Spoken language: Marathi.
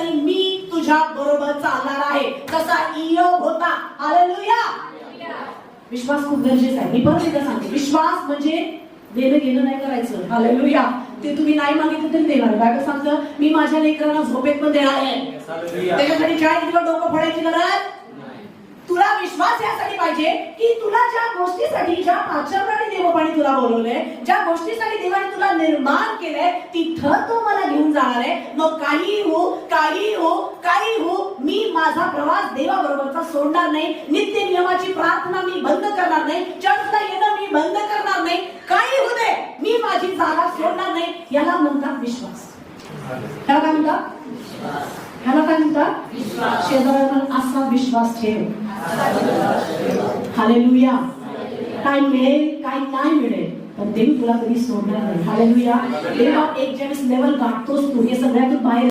तरी मी तुझ्या बरोबर चालणार आहे, जसा इयोब होता. हालेलुया. विश्वास खूप गरजेचा आहे. मी परत एकदा सांगते, विश्वास म्हणजे देणं घेणं नाही करायचं. हालेलुया. ते तुम्ही नाही मागितलं तरी देणार. बायबल सांगतं, मी माझ्या लेकरांना झोपेत पण देणार आहे. त्याच्यासाठी 40 दिवस डोकं फोडायची गरज. तुला विश्वास यासाठी पाहिजे की तुला ज्या गोष्टीसाठी, ज्या आचरणाने देवपाणी तुला बोलवलंय, ज्या गोष्टीसाठी देवाने तुला निर्माण केलंय, तिथं तो मला घेऊन जाणार आहे. मग काही हो, काही हो, काही हो, मी माझा प्रवास देवाबरोबरचा सोडणार नाही. नित्य नियमाची प्रार्थना मी बंद करणार नाही. चर्चला येणं मी बंद करणार नाही. काही होऊ दे, मी माझी जागा सोडणार नाही. याला म्हणतात विश्वास. त्याला काय म्हणतात? ह्याला काय म्हणतात? शेजाऱ्याला असा विश्वास ठेव. हालेलुया. काय मिळेल काय नाही मिळेल, पण देव तुला कधी सोडणार नाही. हालेलुया. देवा एक ज्यावेळेस लेवल गाठतोस तू, हे सगळ्यातून बाहेर